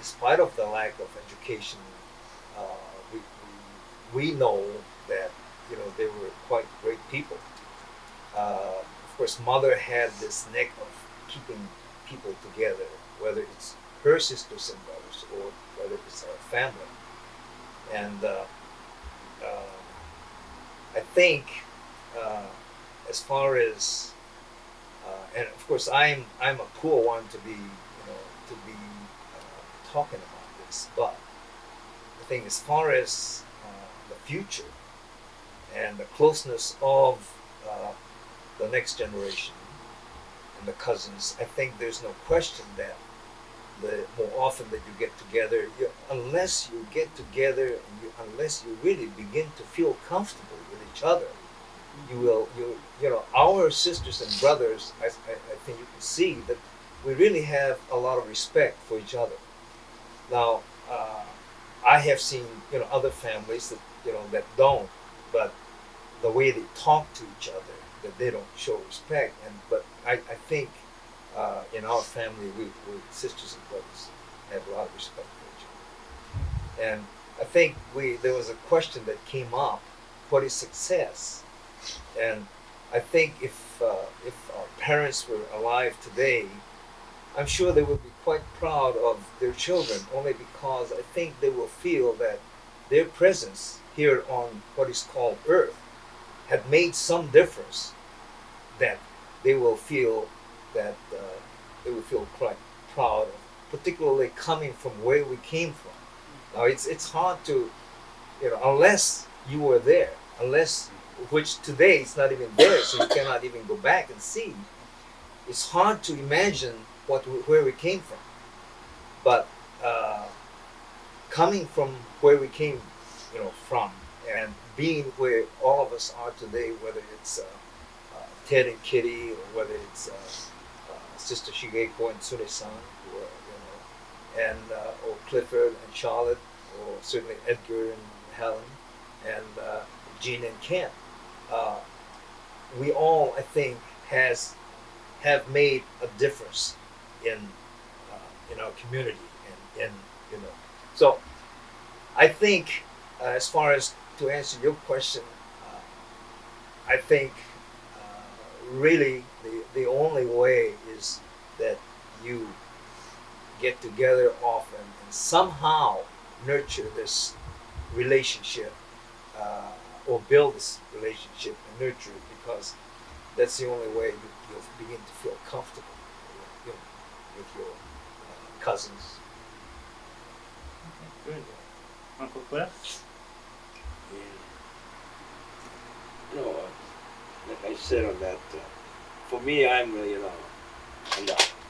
spite of the lack of education, uh, we, we know that they were quite great people. Of course, mother had this knack of keeping people together, whether it's her sisters and brothers or whether it's our family. And uh, I think, uh, as far as and of course, I'm a poor one to be talking about this, but I think as far as the future and the closeness of the next generation and the cousins, I think there's no question that the more often that you get together, unless you get together and unless you really begin to feel comfortable with each other, our sisters and brothers, I think you can see that we really have a lot of respect for each other. Now, I have seen other families that that don't, but the way they talk to each other, that they don't show respect. But I think in our family, we sisters and brothers have a lot of respect for each other. And I think there was a question that came up: what is success? And I think if our parents were alive today, I'm sure they would be quite proud of their children, only because I think they will feel that their presence here on what is called Earth had made some difference. That they will feel that they will feel quite proud of, particularly coming from where we came from. Now it's hard to unless you were there, unless which today it's not even there, so you cannot even go back and see. It's hard to imagine where we came from, but coming from where we came, from, and being where all of us are today, whether it's Ted and Kitty, or whether it's Sister Shigeko and Sune-san, and or Clifford and Charlotte, or certainly Edgar and Helen, and Jean and Ken. We all, I think, have made a difference in our community, and So, I think, as far as to answer your question, I think really the only way is that you get together often and somehow nurture this relationship, or build this relationship and nurture it, because that's the only way you'll begin to feel comfortable with your cousins. Good. Uncle Cliff? Yeah. Like I said on that, for me, I'm,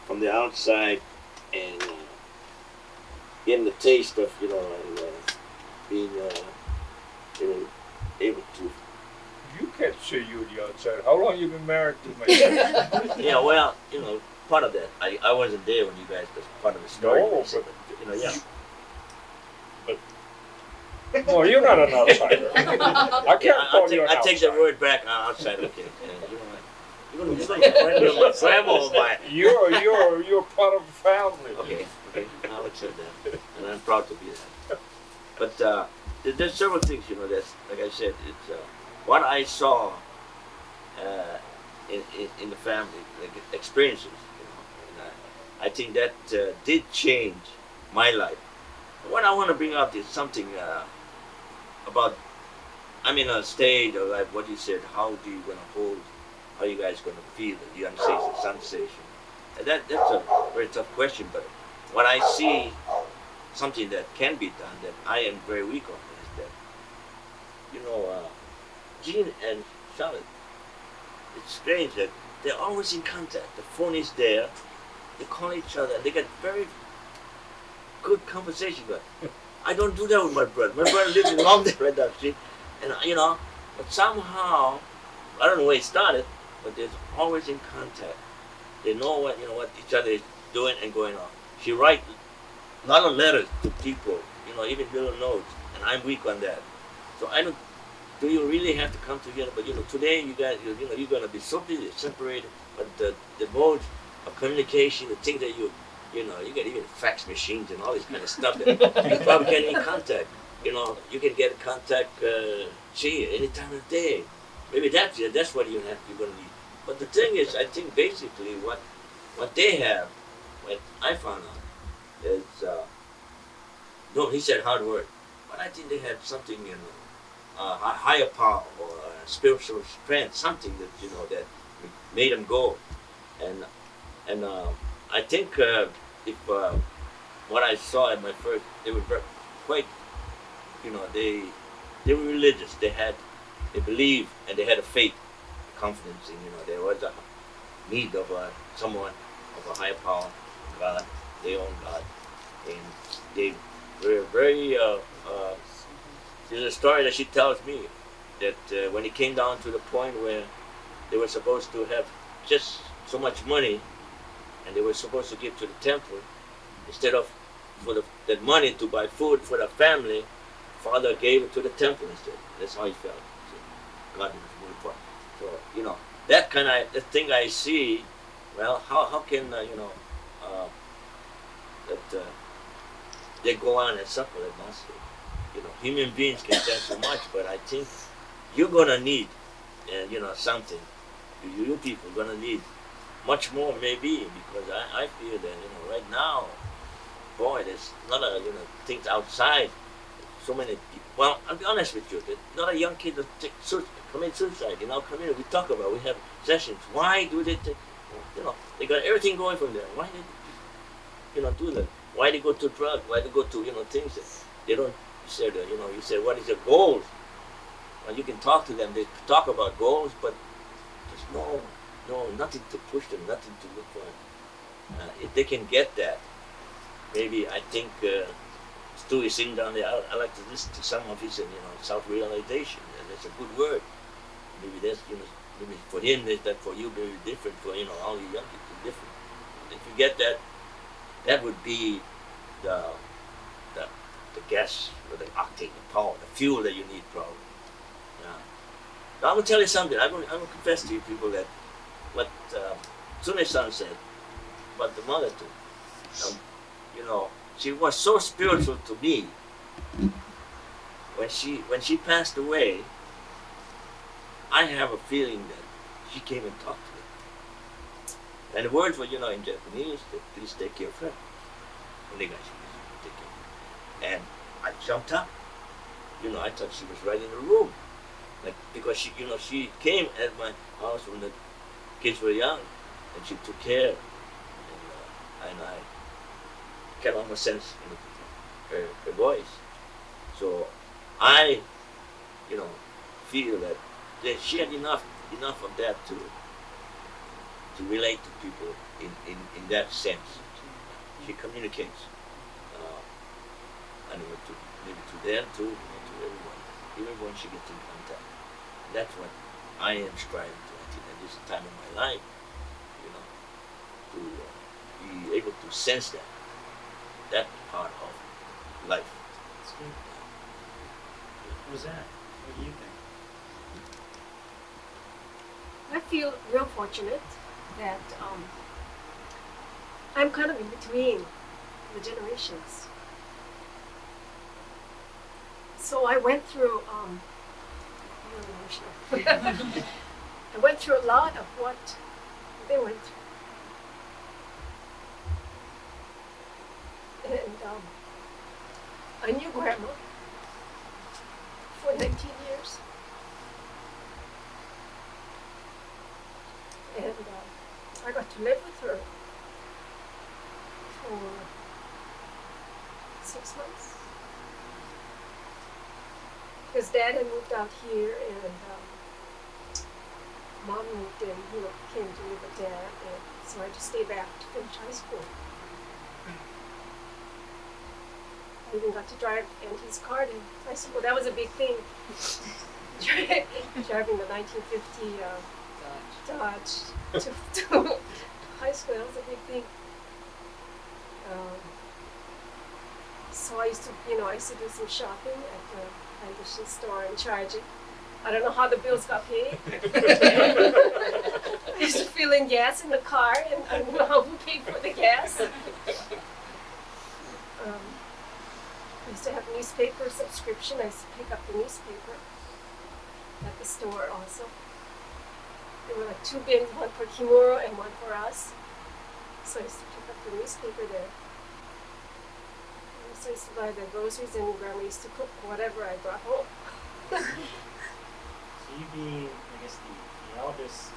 from the outside, and getting the taste of, and, being, able to. You can't say you on the outside. How long you been married to my Yeah, well, part of that. I wasn't there when you guys was part of the story. No, but, yeah. No, you're not an outsider. I can't call you an outsider. I take the word back, outside. Okay. You're gonna be so friendly with my grandma or my. You're part of the family. Okay. I'll accept that, and I'm proud to be that. But there's several things, that's, like I said, it's what I saw in the family, like experiences, and I think that did change my life. What I want to bring up is something about, I'm in a stage of like what you said, how do you going to hold, how you guys going to feel the young sensation? And that's a very tough question, but what I see, something that can be done that I am very weak on, is that, Jean and Charlotte, it's strange that they're always in contact. The phone is there, they call each other, they get very good conversation, but I don't do that with my brother. My brother lives in Long right down the street, and but somehow, I don't know where it started, but they're always in contact. They know what each other is doing and going on. She writes a lot of letters to people, even little notes, and I'm weak on that. So I don't. Do you really have to come together? But today you guys, you're gonna be so busy, separated. But the modes of communication, the things that you You know, you get even fax machines and all this kind of stuff that you probably can't even contact. You know, you can get contact, any time of day. Maybe that's what you're gonna need. But the thing is, I think basically what they have, what I found out is, no, he said hard work, but I think they had something, higher power or spiritual strength, something that that made them go, and I think if what I saw at my first, they were quite, they were religious. They believed and they had a faith, confidence in there was a need of someone of a higher power, God, their own God, and they were very. There's a story that she tells me that when it came down to the point where they were supposed to have just so much money, and they were supposed to give to the temple instead of that money to buy food for the family. Father gave it to the temple instead. That's how he felt. So God was more important. So that kind of the thing I see. Well, how can that they go on and suffer like that? Human beings can stand so much, but I think you're gonna need, something. You people gonna need much more maybe, because I feel that right now, boy, there's a lot of things outside. So many people. Well, I'll be honest with you. There's not a young kid that commit suicide in our community. We talk about. We have sessions. Why do they take? They got everything going from there. Why they do that? Why they go to drugs? Why they go to things that they don't? You said what is your goals? Well, you can talk to them. They talk about goals, but there's nothing to push them, nothing to look for. If they can get that, maybe I think Stu is sitting down there. I like to listen to some of his self-realization, and it's a good word. Maybe that's maybe for him is that, for you very different. For all you young people different. If you get that, that would be the gas, or the octane, the power, the fuel that you need, probably. Yeah. Now I'm gonna tell you something. I'm gonna confess to you people that what Sune-san said about the mother too. She was so spiritual to me. When she passed away, I have a feeling that she came and talked to me. And the words were, in Japanese, that please take care of her. Take care. And I jumped up. I thought she was right in the room. Like, because she came at my house when the kids were young, and she took care. And I can almost sense her voice. So I, feel that she had enough of that to relate to people in that sense. She communicates. Maybe to them too, to everyone. Everyone should get in contact. And that's what I am striving to, I think, at this time of my life, to be able to sense that part of life. That's good. Roseanne, what do you think? I feel real fortunate that I'm kind of in between the generations. So I went through, really emotional. I went through a lot of what they went through. And I knew Grandma for 19 years. And I got to live with her for 6 months. Because Dad had moved out here, and Mom moved in, came to live with Dad, and so I just stayed back to finish high school. I even got to drive Auntie's car to high school. That was a big thing. Driving the 1950 Dodge to high school, that was a big thing. So I used to do some shopping at the Anderson store and charge it. I don't know how the bills got paid. I used to fill in gas in the car, and I don't know how who paid for the gas. newspaper subscription. I used to pick up the newspaper at the store also. There were like 2 bins, one for Kimura and one for us. So I used to pick up the newspaper there. I also used to buy the groceries, and Grandma used to cook whatever I brought home. So you being, I guess, the eldest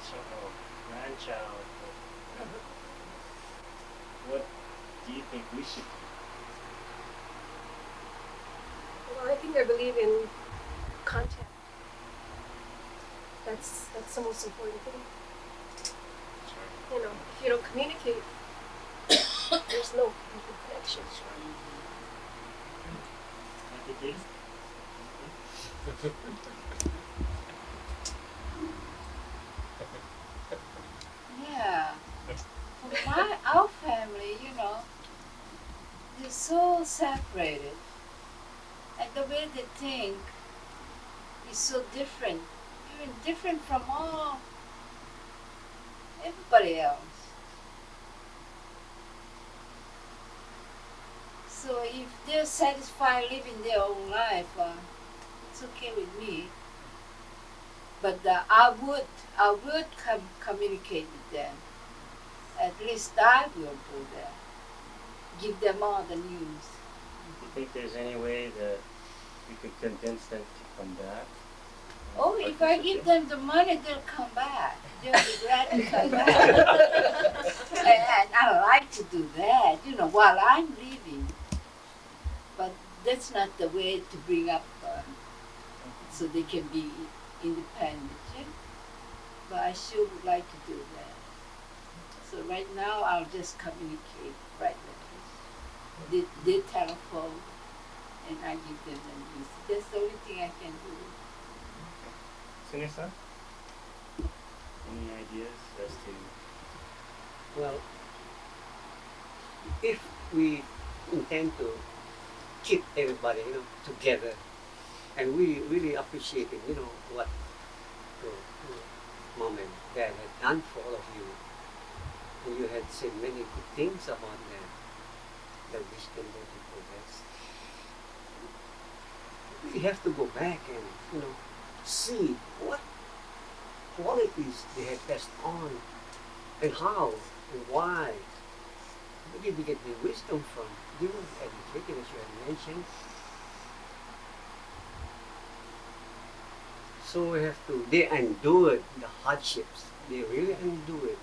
child, grandchild, what do you think we should do? Well, I think I believe in contact. That's the most important thing. You know, if you don't communicate, there's no connection. I think Yeah. For our family, they're so separated. And the way they think is so different. Even different from everybody else. So if they're satisfied living their own life, it's okay with me. But I would communicate with them. At least I will do that. Give them all the news. Do you think there's any way that we could convince them to come back? Oh, if I give them the money, they'll come back. They'll be glad to come back. And I like to do that, while I'm living. But that's not the way to bring up so they can be independent. Yeah? But I sure would like to do that. So right now, I'll just communicate right now. They telephone, and I give them the news. That's the only thing I can do. Sune-san? Any ideas as to... Well, if we intend to keep everybody, together, and we really appreciate it, what mom and dad had done for all of you, and you had said many good things about them, that we can do for best. We have to go back and, see what qualities they had passed on, and how, and why. Where did we get the wisdom from? They were educated, as you had mentioned. So we have to, they endured the hardships. They really endured.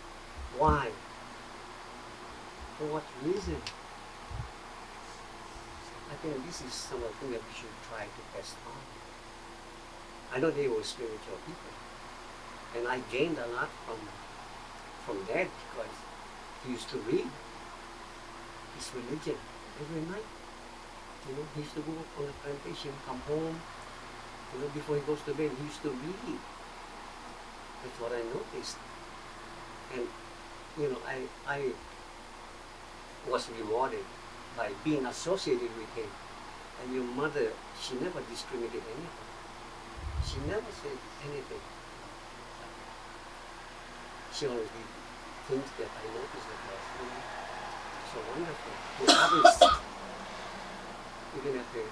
Why? For what reason? I think this is some of the things that we should try to pass on. I know they were spiritual people. And I gained a lot from that, because he used to read his religion every night. He used to go on the plantation, come home, before he goes to bed, he used to read. That's what I noticed. And, I was rewarded by being associated with him. And your mother, she never discriminated anyone. She never said anything. She always did things that I noticed that was so wonderful. To others, even at the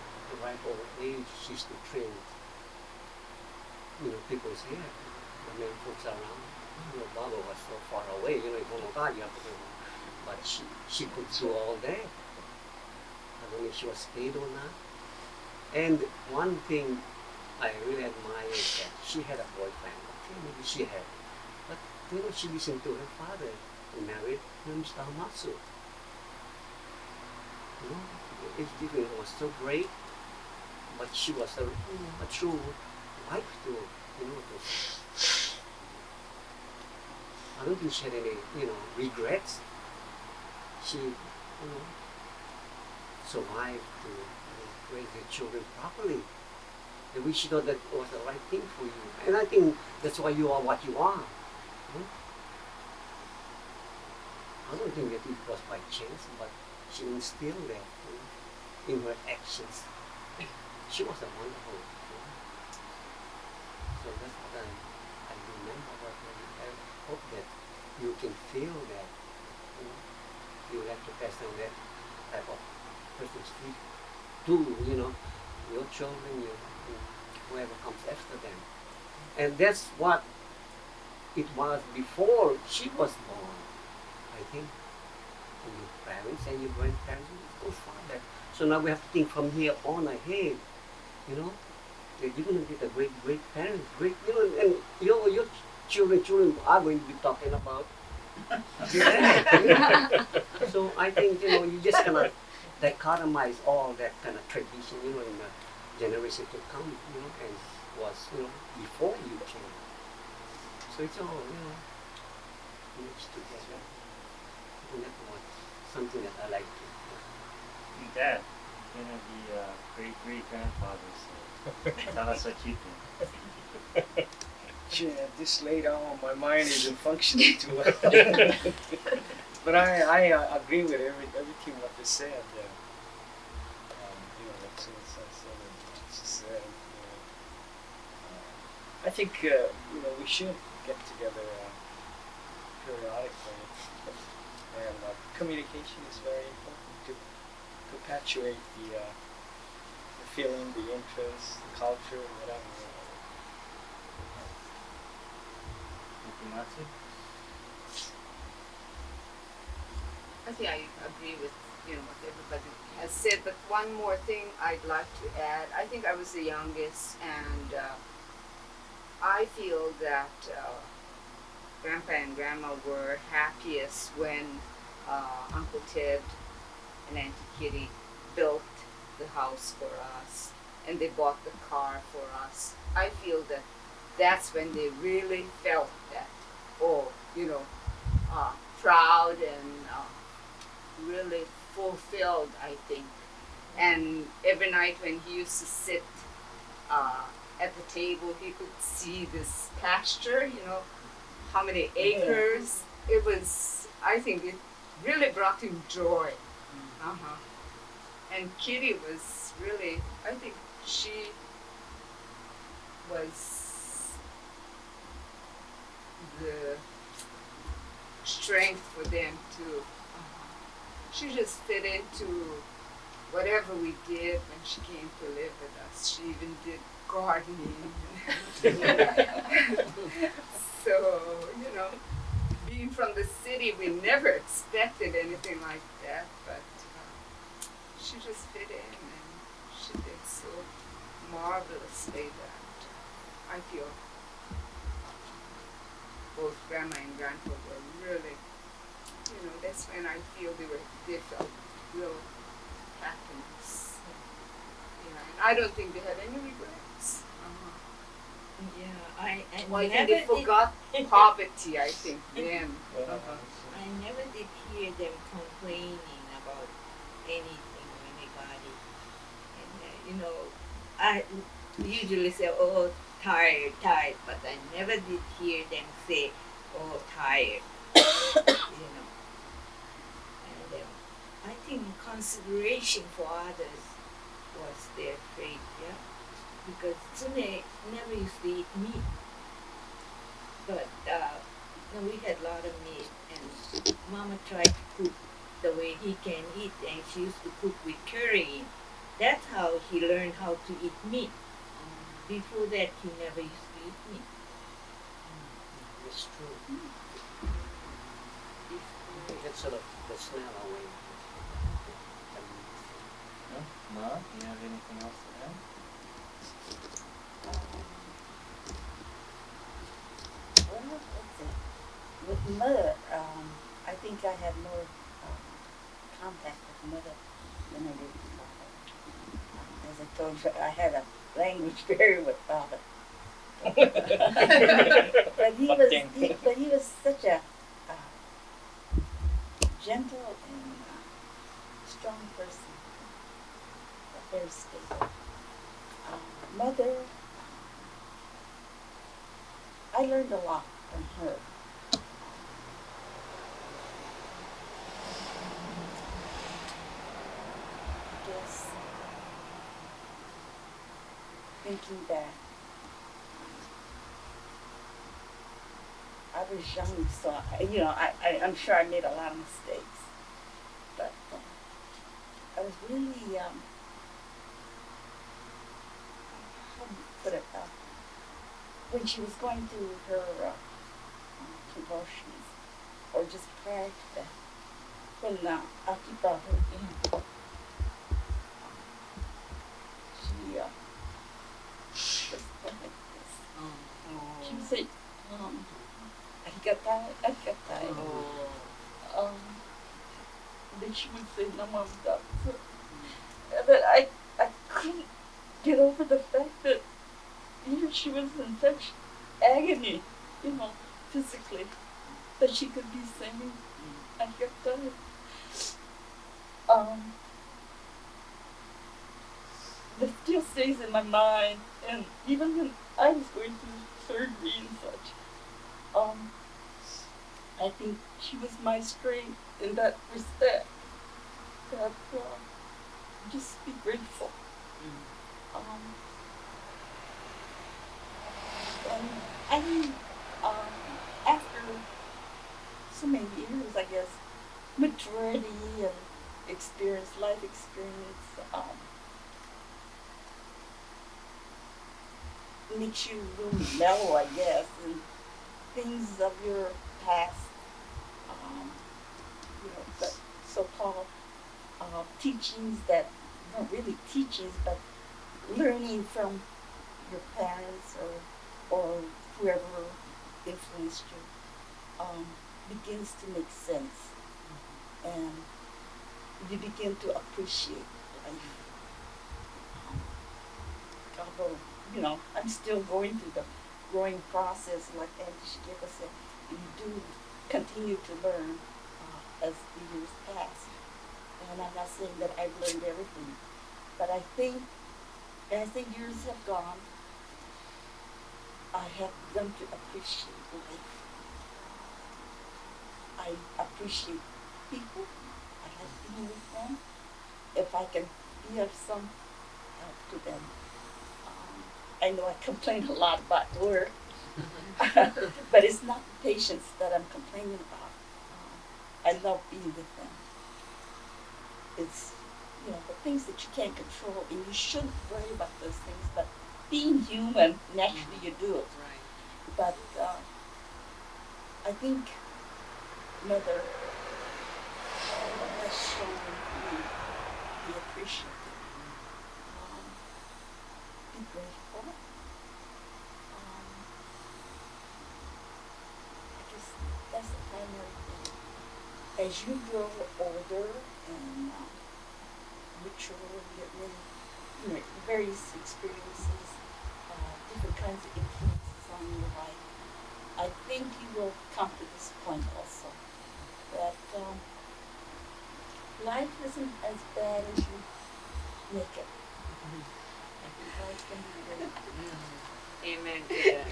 ripe old age, she used to train people's hair, the men folks around. Baba was so far away, you have to go. But she could do all that. I don't know if she was paid or not. And one thing I really admire is that she had a boyfriend. Okay, maybe she had. But she listened to her father and married Mr. Hamasu. The age difference was so great, but she was a true wife to. I don't think she had any, regrets. She, survived to raise her children properly. The way she thought that was the right thing for you. And I think that's why you are what you are. I don't think that it was by chance, but she instilled that in her actions. She was a wonderful. So that's what I remember about her. I hope that you can feel that. You have to pass on that type of person's feet. to, your children, whoever comes after them. And that's what it was before she was born, I think. And your parents and your grandparents will go farther. So now we have to think from here on ahead, you know, that you're going to be the great, great parents, great, and your children are going to be talking about that. So I think, you just cannot dichotomize all that kind of tradition, in the generation to come, and was, before you came. So it's all, mixed together. And that's something that I like to. Dad, you're gonna be a great great grandfather, so tell us what you think. Yeah, this late on, my mind isn't functioning too well. But I agree with everything what they said. What she said. I think we should get together periodically, and communication is very important to perpetuate the feeling, the interest, the culture, whatever. Hamasu? I think I agree with what everybody has said, but one more thing I'd like to add. I think I was the youngest, and I feel that Grandpa and Grandma were happiest when Uncle Ted and Auntie Kitty built the house for us, and they bought the car for us. I feel that that's when they really felt that, proud and really fulfilled, I think. And every night when he used to sit at the table, he could see this pasture, how many acres. It was, I think it really brought him joy. Uh-huh. And Kitty was really, I think she was the strength for them too. She just fit into whatever we did when she came to live with us. She even did gardening. So, being from the city, we never expected anything like that, but she just fit in, and she did so marvelously that I feel both Grandma and Grandpa were really, that's when I feel they felt real happiness. And I don't think they had any regrets. Yeah, I Well, I never think they forgot poverty, I think, then. I never did hear them complaining about anything when they got it. And I usually say, "Oh, tired, tired," but I never did hear them say, "Oh, tired." And I think consideration for others was their trait, yeah, because Tsune never used to eat meat, but we had a lot of meat, and Mama tried to cook the way he can eat, and she used to cook with curry. That's how he learned how to eat meat. Before that, he never used to eat meat. It's true. I think that's sort of the snail away. No? No? You have anything else to add? Well, let's see. With mother, I think I had more contact with mother than I did with father. As I told you, I had a language barrier with father. But he was such a gentle and strong person, very stable. Mother, I learned a lot from her. I guess thinking back, I was young, so I'm sure I made a lot of mistakes, but I was really put it, when she was going through her convulsions, or just prior to that, when Aki brought her in, she was like this. She would say, arigatai, arigatai. Then she would say, namamda. But I couldn't get over the fact that she was in such agony, physically, that she could be saying, arigatai. That still stays in my mind, and even when I was going through surgery and such, I think she was my strength in that respect. That just be grateful. And I mean, after so many years, I guess, maturity and life experience, makes you really mellow, I guess, and things of your past, but so-called teachings that not really teachings, but learning from your parents or whoever influenced you, begins to make sense, and you begin to appreciate life. Although, I'm still going through the growing process, like Auntie Shigeka said, you do continue to learn as the years pass. And I'm not saying that I've learned everything, but I think as the years have gone, I have begun to appreciate life. I appreciate people. I like being with them. If I can be of some help to them. I know I complain a lot about work, but it's not the patients that I'm complaining about. I love being with them. It's, the things that you can't control, and you shouldn't worry about those things, but being human, naturally you do it. Right. But I think Mother has shown me the appreciation. Be grateful. I guess that's the primary thing. As you grow older and mature, you get many, various experiences, different kinds of influences on your life. I think you will come to this point also that life isn't as bad as you make it. Life can be great. Amen to that.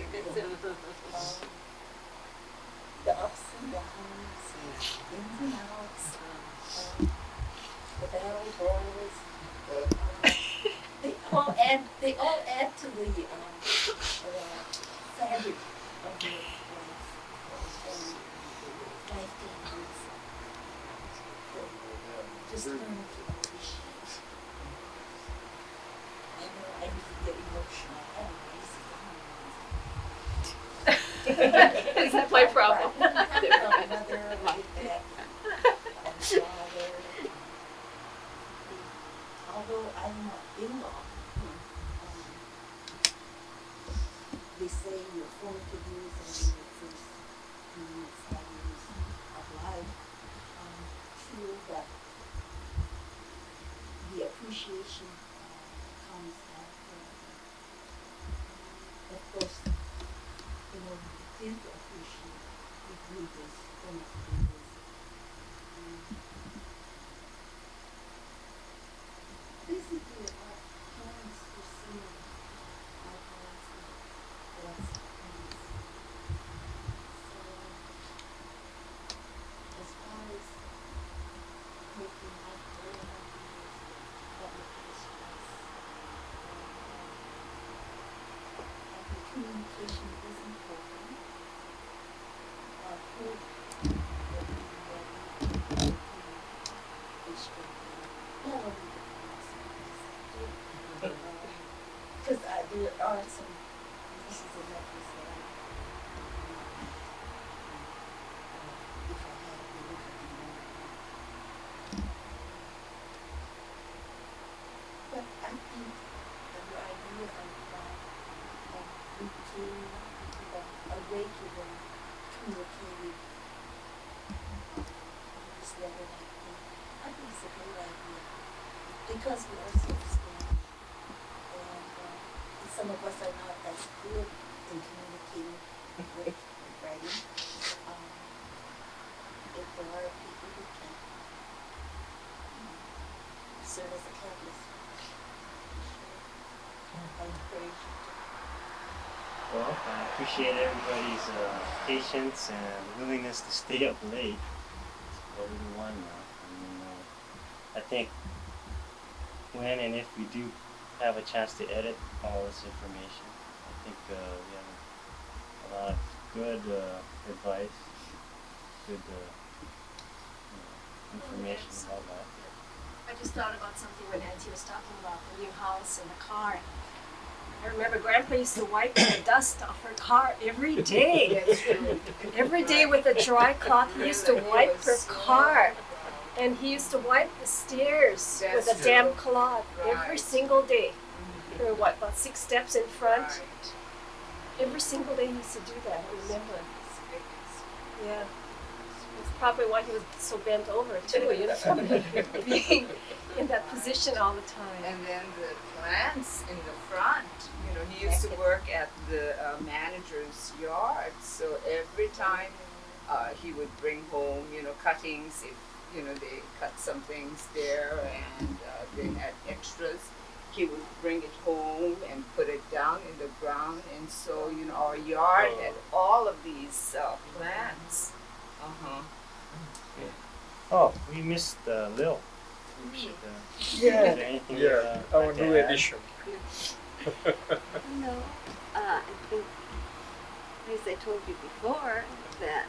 The ups and downs, ins and outs, the battle royals, they all add to the fabric of your life. And life changes. Just learn to appreciate. I know I used to get emotional. Is that my problem? Mother, like that. Father. Although I'm not in-law, they say your formative years and your first few years, 5 years of life, true, but the appreciation comes after. Of course, you begin to appreciate the good is so much good is. Basically, our parents were similar. My parents were lots of parents. So, as far as making life very happy is public discourse. I think communication is important. I hope that we will instruct not only the parents, but the Because there are some nieces and nephews that I, if I had it, they would have been married. But I think the idea of routine, a regular communicating this level like that, I think it's a great idea. Because we are so scattered, and some of us are not as good in communicating with writing. Um, if there are people who can serve as a catalyst, I encourage you to. Well, I appreciate everybody's patience and willingness to stay up late. It's quarter to one now. I think when and if we do have a chance to edit all this information, I think we have a lot of good advice, good information about that. I just thought about something when Auntie was talking about the new house and the car. I remember Grandpa used to wipe the dust off her car every day. That's true. Every day with a dry cloth, he used to wipe her car. And he used to wipe the stairs with That's a damp true. cloth every Right. single day. Mhm. There were what, about 6 steps in front? Right. Every single day he used to do that, I remember. It's big. Yeah. That's probably why he was so bent over too, you know, from being in that position all the time. And then the plants in the front, you know, he used to work at the manager's yard, so every time he would bring home, you know, cuttings, if, you know, they cut some things there and they had extras, he would bring it home and put it down in the ground. And so, you know, our yard had all of these plants. Uh-huh. Oh, we missed Lil. We should, is there anything Yeah, you'd our like to new add? edition. No, I think, as I told you before, that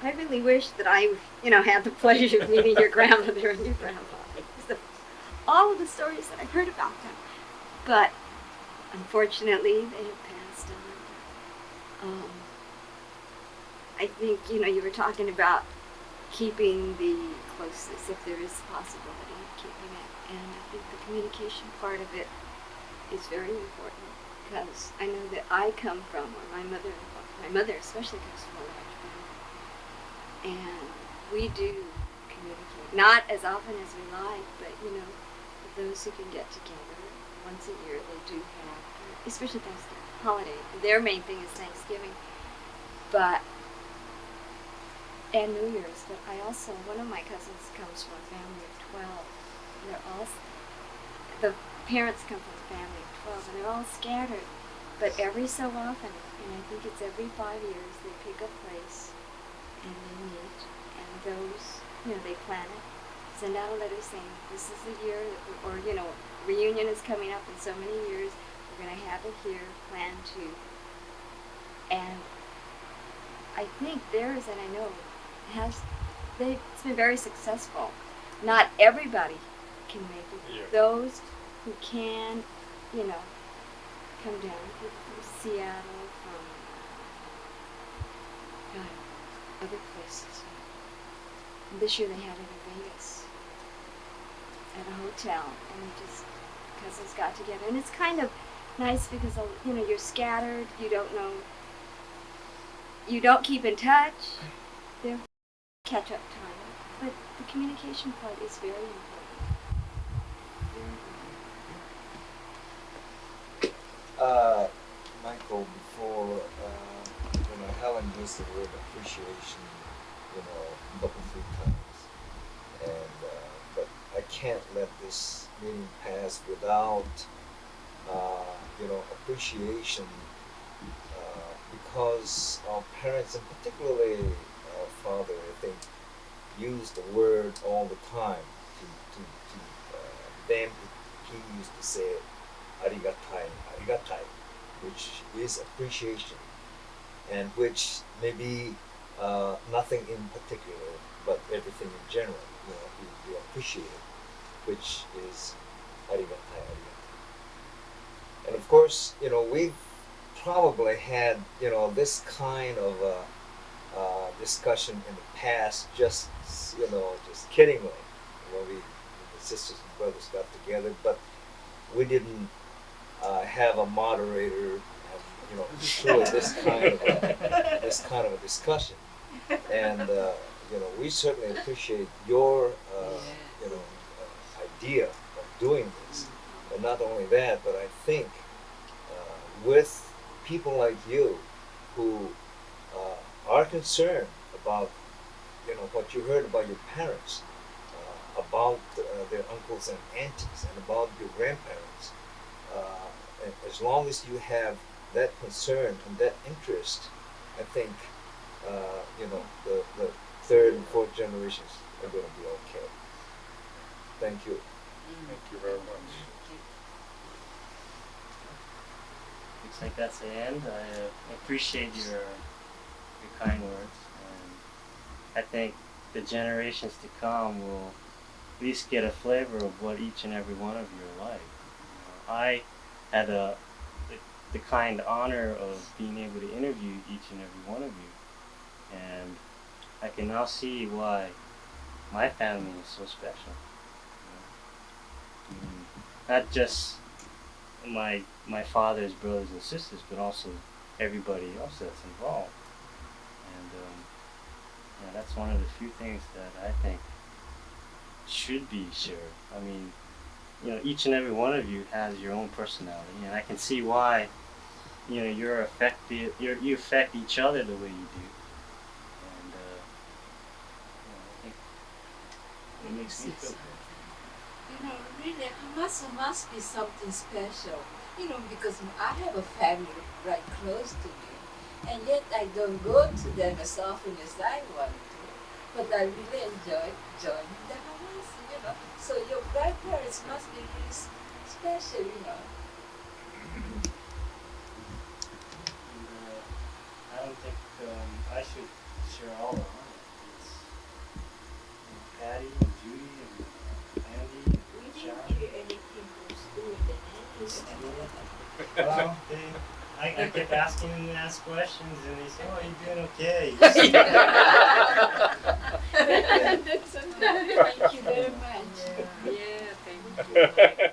I really wish that I, had the pleasure of meeting your grandmother and your grandfather. Because of all of the stories that I've heard about them. But unfortunately, they have passed on. I think, you were talking about keeping the closeness, if there is a possibility of keeping it. And I think the communication part of it is very important, because I know that I come from, or my mother especially comes from a large family, and we do communicate, not as often as we like, but those who can get together once a year, they do have, especially Thanksgiving holiday. Their main thing is Thanksgiving, and New Year's. But I also, one of my cousins comes from a family of 12. They're all, the parents come from a family of 12, and they're all scattered. But every so often, and I think it's every 5 years, they pick a place and they meet, and those, they plan it, send out a letter saying, this is the year, or, reunion is coming up in so many years, we're going to have it here, plan to. And I think theirs, and I know, it's been very successful. Not everybody can make it. Yeah. Those who can, come down from Seattle, from other places. And this year they had it in Vegas at a hotel, and cousins got together, and it's kind of nice because you're scattered. You don't know. You don't keep in touch. There catch up time, but the communication part is very important. Michael, before Helen used the word appreciation, couple 3 times, and but I can't let this meeting pass without appreciation, because our parents, and particularly our father, I think, used the word all the time to them. He used to say arigatai, arigatai, which is appreciation, and which may be nothing in particular, but everything in general. We appreciate it, which is arigatai, arigatai. And of course, we've probably had, this kind of discussion in the past, just kiddingly, when the sisters and brothers got together, but we didn't have a moderator and, truly this kind of a discussion. And, we certainly appreciate your, idea of doing this. And not only that, but I think with people like you who are concerned about, what you heard about your parents, about their uncles and aunties, and about your grandparents, and as long as you have that concern and that interest, I think, the third and fourth generations are going to be okay. Thank you. Thank you very much. Looks like that's the end. I appreciate your kind words, and I think the generations to come will at least get a flavor of what each and every one of you are like. I had the kind honor of being able to interview each and every one of you, and I can now see why my family is so special. Not just my father's brothers and sisters, but also everybody else that's involved. And that's one of the few things that I think should be shared. I mean, each and every one of you has your own personality, and I can see why, you affect each other the way you do. And I think it makes me feel good. Really, Hamasu must be something special. Because I have a family right close to me, and yet I don't go to them as often as I want to. But I really enjoy joining the Hamasu. So your grandparents must be really special. And, I don't think I should share all of them. It's Patty and Judy and Andy We and didn't John. hear anything from Stuart and Andy. Well, I kept asking them to ask questions, and they said, "Oh, you're doing okay." Thank you very much. Yeah, thank you.